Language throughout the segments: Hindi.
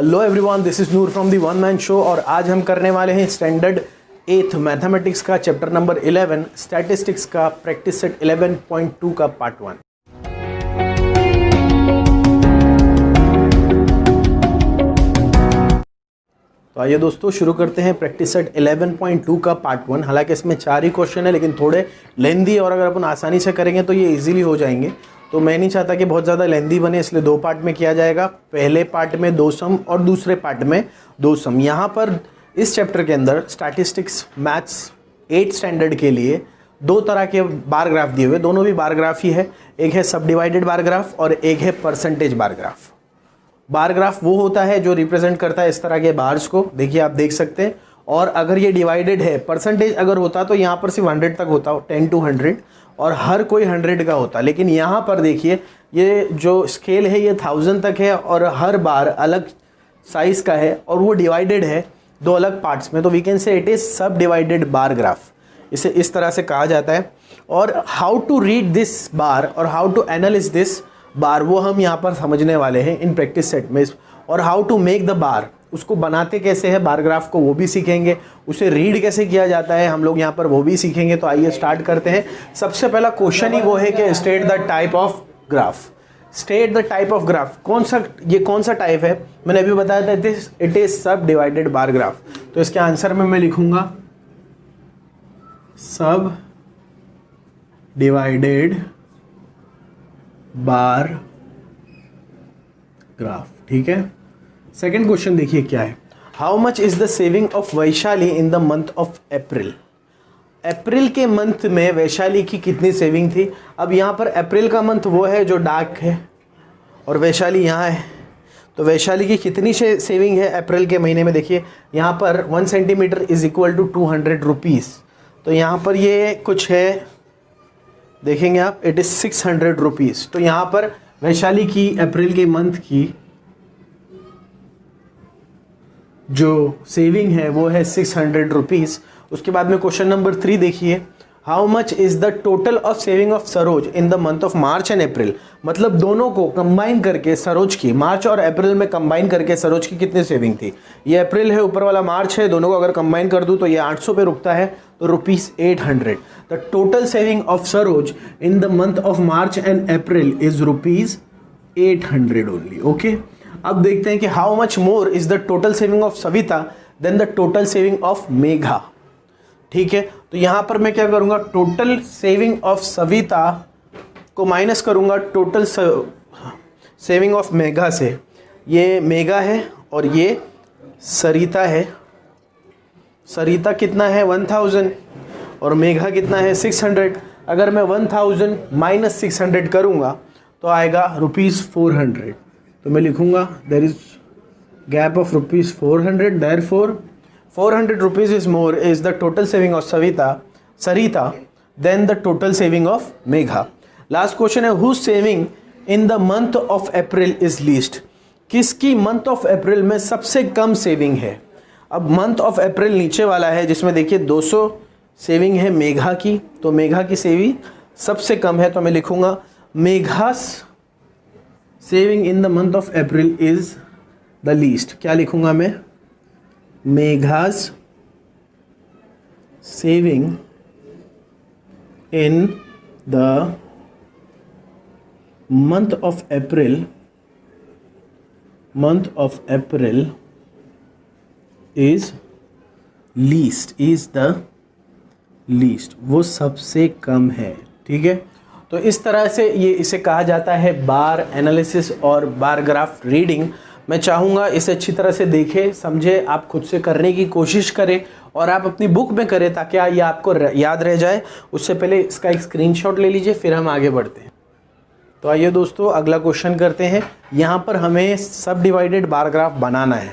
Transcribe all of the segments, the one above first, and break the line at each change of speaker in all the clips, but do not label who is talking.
Hello everyone, this is Noor from the one man show. और आज हम करने वाले हैं स्टैंडर्ड 8th मैथमेटिक्स का चैप्टर नंबर 11 स्टैटिस्टिक्स का प्रैक्टिस सेट 11.2 का पार्ट 1। तो आइए दोस्तों शुरू करते हैं प्रैक्टिस सेट 11.2 का पार्ट 1। हालांकि इसमें 4 ही क्वेश्चन है लेकिन थोड़े लेंदी, और अगर अपन आसानी से करेंगे तो ये इजीली हो जाएंगे। तो मैं नहीं चाहता कि बहुत ज़्यादा लेंदी बने, इसलिए 2 पार्ट में किया जाएगा। पहले पार्ट में 2 सम और दूसरे पार्ट में 2 सम। यहाँ पर इस चैप्टर के अंदर स्टैटिस्टिक्स मैथ्स 8th स्टैंडर्ड के लिए 2 तरह के बार ग्राफ दिए हुए, दोनों भी बार ग्राफ ही है। एक है सब डिवाइडेड बार ग्राफ और एक है percentage bar graph. Bar graph वो होता है जो रिप्रेजेंट करता है इस तरह के बार्स को, देखिए आप देख सकते हैं। और अगर ये डिवाइडेड है, परसेंटेज अगर होता तो यहाँ पर सिर्फ 100 तक होता, 10 to 100, और हर कोई 100 का होता। लेकिन यहाँ पर देखिए ये जो स्केल है ये 1000 तक है और हर बार अलग साइज का है और वो डिवाइडेड है 2 अलग पार्ट्स में। तो we can say it is सब डिवाइडेड बार ग्राफ, इसे इस तरह से कहा जाता है। और how to read this bar और how to analyse this bar वो हम यहाँ पर समझने वाले हैं इन प्रैक्टिस सेट में। और how to make the bar, उसको बनाते कैसे है बार ग्राफ को वो भी सीखेंगे, उसे रीड कैसे किया जाता है हम लोग यहाँ पर वो भी सीखेंगे। तो आइए स्टार्ट करते हैं। सबसे पहला क्वेश्चन ही वो है कि state the type of graph. State the type of graph, कौन सा टाइप है, मैंने अभी बताया था इट इज सब डिवाइडेड बार ग्राफ। तो इसके आंसर में मैं लिखूंगा सब डिवाइडेड बार ग्राफ, ठीक है। सेकेंड क्वेश्चन देखिए क्या है, how much is the saving of Vaishali in the month of April. April के मंथ में वैशाली की कितनी सेविंग थी। अब यहाँ पर अप्रैल का मंथ वो है जो डार्क है और वैशाली यहाँ है, तो वैशाली की कितनी सेविंग है अप्रैल के महीने में। देखिए यहाँ पर 1 centimetre is equal to 200 rupees. तो यहाँ पर ये कुछ है, देखेंगे आप, इट इज़ 600 रुपीज़। तो यहाँ पर वैशाली की अप्रैल के मंथ की जो सेविंग है वो है 600 रुपीज़। उसके बाद में क्वेश्चन नंबर 3 देखिए, how much is the total of saving of Saroj in the month of March and अप्रैल। मतलब दोनों को कंबाइन करके सरोज की, मार्च और अप्रैल में कंबाइन करके सरोज की कितनी सेविंग थी। ये अप्रैल है, ऊपर वाला मार्च है, दोनों को अगर कंबाइन कर दूँ तो ये 800 पे रुकता है, तो ₹800। The total saving of Saroj in the month of March and April is ₹800 only. Okay, अब देखते हैं कि how much more is the total saving of Savita than the total saving of Megha. ठीक है, तो यहां पर मैं क्या करूंगा, टोटल सेविंग ऑफ सविता को माइनस करूंगा टोटल सेविंग ऑफ मेघा से। ये मेघा है और ये सरिता है। सरिता कितना है 1000 और मेघा कितना है 600। अगर मैं 1000 माइनस 600 करूंगा तो आएगा ₹400। तो मैं लिखूंगा there is gap of ₹400, therefore 400 rupees is more is the total saving of Sarita than the total saving of Megha. Last question है, who saving in the month of April is least. किसकी मंथ ऑफ अप्रैल में सबसे कम सेविंग है। अब मंथ ऑफ अप्रैल नीचे वाला है जिसमें देखिए 200 सेविंग है मेघा की, तो मेघा की सेविंग सबसे कम है। तो मैं लिखूंगा Megha's saving in the month of April is the least. क्या लिखूंगा मैं, Megha's saving in the month of April is the least, वो सबसे कम है। ठीक है, तो इस तरह से ये इसे कहा जाता है बार एनालिसिस और बार ग्राफ रीडिंग। मैं चाहूँगा इसे अच्छी तरह से देखें, समझे, आप खुद से करने की कोशिश करें और आप अपनी बुक में करें ताकि ये आपको याद रह जाए। उससे पहले इसका एक स्क्रीनशॉट ले लीजिए, फिर हम आगे बढ़ते हैं। तो आइए दोस्तों अगला क्वेश्चन करते हैं। यहाँ पर हमें सब डिवाइडेड बार ग्राफ बनाना है।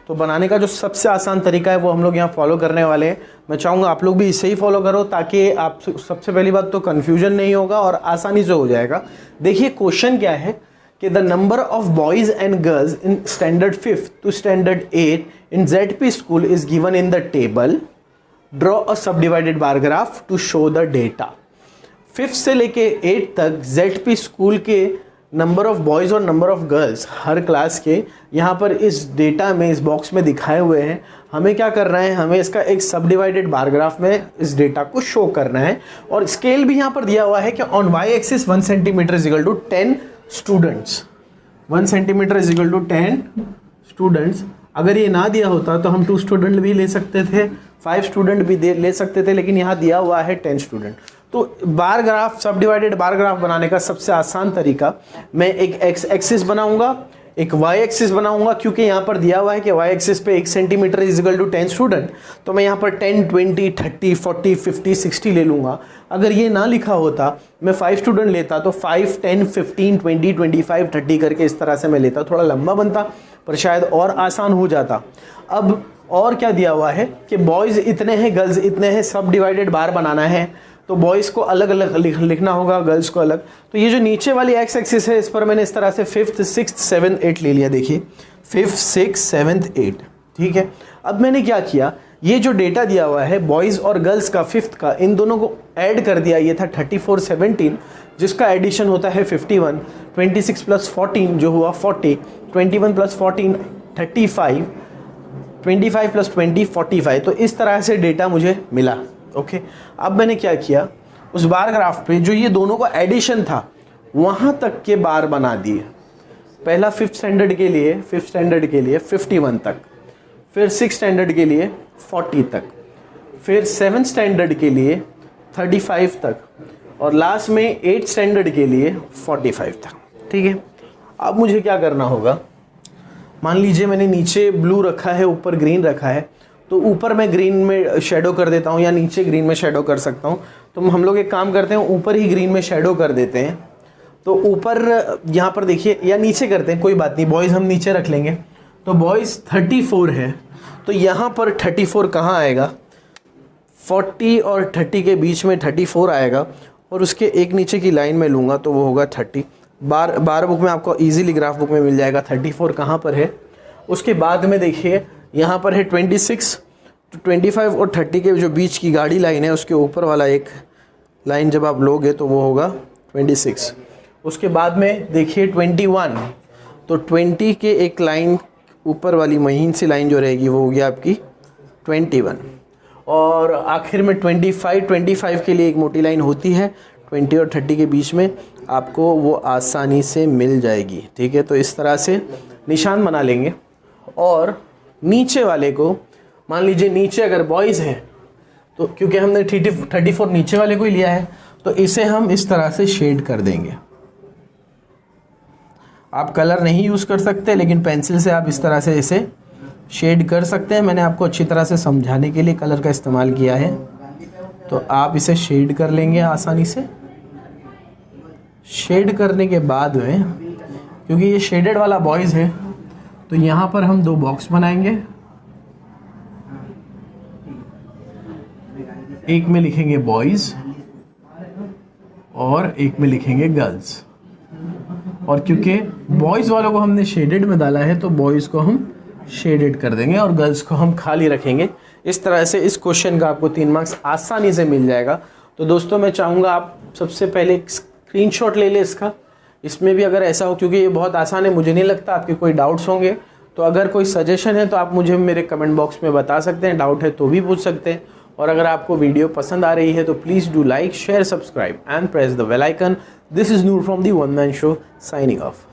तो बनाने का जो सबसे आसान तरीका है वो हम लोग यहाँ फॉलो करने वाले हैं। मैं चाहूँगा आप लोग भी इसे ही फॉलो करो ताकि आप सबसे पहली बात तो कन्फ्यूजन नहीं होगा और आसानी से हो जाएगा। देखिए क्वेश्चन क्या है कि the number of boys and girls in standard 5th to standard 8 in ZP school is given in the table, draw a sub divided bar graph to show the data. 5th से लेके 8th तक ZP स्कूल के नंबर ऑफ़ बॉयज़ और नंबर ऑफ़ गर्ल्स हर क्लास के यहाँ पर इस डेटा में, इस बॉक्स में दिखाए हुए हैं। हमें क्या करना है, हमें इसका एक सब डिवाइडेड बार ग्राफ में इस डेटा को शो करना है। और स्केल भी यहाँ पर दिया हुआ है कि on Y axis 1 centimetre is equal to 10 students, 1 centimetre is equal to 10 students. अगर ये ना दिया होता तो हम 2 स्टूडेंट भी ले सकते थे, 5 स्टूडेंट भी ले सकते थे, लेकिन यहाँ दिया हुआ है 10 स्टूडेंट। तो बार ग्राफ, सब डिवाइडेड बार ग्राफ बनाने का सबसे आसान तरीका, मैं एक एक्स एक्सिस बनाऊंगा, एक वाई एक्सिस बनाऊंगा, क्योंकि यहाँ पर दिया हुआ है कि वाई एक्सिस पे 1 centimetre is equal to 10 student, तो मैं यहाँ पर 10, 20, 30, 40, 50, 60 ले लूँगा। अगर ये ना लिखा होता, मैं 5 स्टूडेंट लेता तो 5, 10, 15, 20, 25, 30 करके इस तरह से मैं लेता, थोड़ा लंबा बनता पर शायद और आसान हो जाता। अब और क्या दिया हुआ है कि बॉयज़ इतने हैं, गर्ल्स इतने हैं, सब डिवाइडेड बार बनाना है, तो बॉयज़ को अलग अलग लिखना होगा, गर्ल्स को अलग। तो ये जो नीचे वाली एक्स एक्सिस है, इस पर मैंने इस तरह से 5th, 6th, 7th, 8th ले लिया। देखिए 5th, 6th, 7th, 8th, ठीक है। अब मैंने क्या किया, ये जो डेटा दिया हुआ है बॉयज़ और गर्ल्स का 5th का, इन दोनों को ऐड कर दिया। ये था 34, 17, जिसका एडिशन होता है 51, 26 प्लस 14 जो हुआ 40, 21 प्लस 14 35, 25 प्लस 20 45। तो इस तरह से डेटा मुझे मिला। ओके, अब मैंने क्या किया, उस बार ग्राफ पे जो ये दोनों का एडिशन था वहाँ तक के बार बना दिए। पहला 5th स्टैंडर्ड के लिए 51 तक, फिर 6th स्टैंडर्ड के लिए 40 तक, फिर 7th स्टैंडर्ड के लिए 35 तक, और लास्ट में 8th स्टैंडर्ड के लिए 45 तक। ठीक है, अब मुझे क्या करना होगा, मान लीजिए मैंने नीचे ब्लू रखा है, ऊपर ग्रीन रखा है, तो ऊपर मैं ग्रीन में शेडो कर देता हूँ या नीचे ग्रीन में शेडो कर सकता हूँ। तो हम लोग एक काम करते हैं, ऊपर ही ग्रीन में शेडो कर देते हैं। तो ऊपर यहाँ पर देखिए, या नीचे करते हैं, कोई बात नहीं, बॉयज़ हम नीचे रख लेंगे। तो बॉयज़ 34 है, तो यहाँ पर 34 कहाँ आएगा, 40 और 30 के बीच में 34 आएगा, और उसके एक नीचे की लाइन में लूँगा तो वो होगा 30। बार बुक में आपको ईजीली ग्राफ बुक में मिल जाएगा 34 कहाँ पर है। उसके बाद में देखिए यहाँ पर है 26, तो 25 और 30 के जो बीच की गाढ़ी लाइन है उसके ऊपर वाला एक लाइन जब आप लोगे तो वो होगा 26। उसके बाद में देखिए 21, तो 20 के एक लाइन ऊपर वाली महीन सी लाइन जो रहेगी वो होगी आपकी 21, और आखिर में 25 के लिए एक मोटी लाइन होती है 20 और 30 के बीच में, आपको वो आसानी से मिल जाएगी। ठीक है, तो इस तरह से निशान बना लेंगे। और नीचे वाले को, मान लीजिए नीचे अगर बॉयज़ हैं, तो क्योंकि हमने 34 नीचे वाले को ही लिया है, तो इसे हम इस तरह से शेड कर देंगे। आप कलर नहीं यूज़ कर सकते, लेकिन पेंसिल से आप इस तरह से इसे शेड कर सकते हैं। मैंने आपको अच्छी तरह से समझाने के लिए कलर का इस्तेमाल किया है, तो आप इसे शेड कर लेंगे आसानी से। शेड करने के बाद में, क्योंकि ये शेडेड वाला बॉयज़ है, तो यहाँ पर हम 2 बॉक्स बनाएंगे। एक में लिखेंगे बॉयज़ और एक में लिखेंगे गर्ल्स। और क्योंकि बॉयज़ वालों को हमने शेडेड में डाला है, तो बॉयज़ को हम शेडेड कर देंगे और गर्ल्स को हम खाली रखेंगे। इस तरह से इस क्वेश्चन का आपको 3 मार्क्स आसानी से मिल जाएगा। तो दोस्तों मैं चाहूँगा आप सबसे पहले एक स्क्रीनशॉट ले लें इसका। इसमें भी अगर ऐसा हो, क्योंकि ये बहुत आसान है, मुझे नहीं लगता आपके कोई डाउट्स होंगे, तो अगर कोई सजेशन है तो आप मुझे मेरे कमेंट बॉक्स में बता सकते हैं, डाउट है तो भी पूछ सकते हैं। और अगर आपको वीडियो पसंद आ रही है तो please do like, share, subscribe and press the bell icon. This is Noor from the one man show, signing of.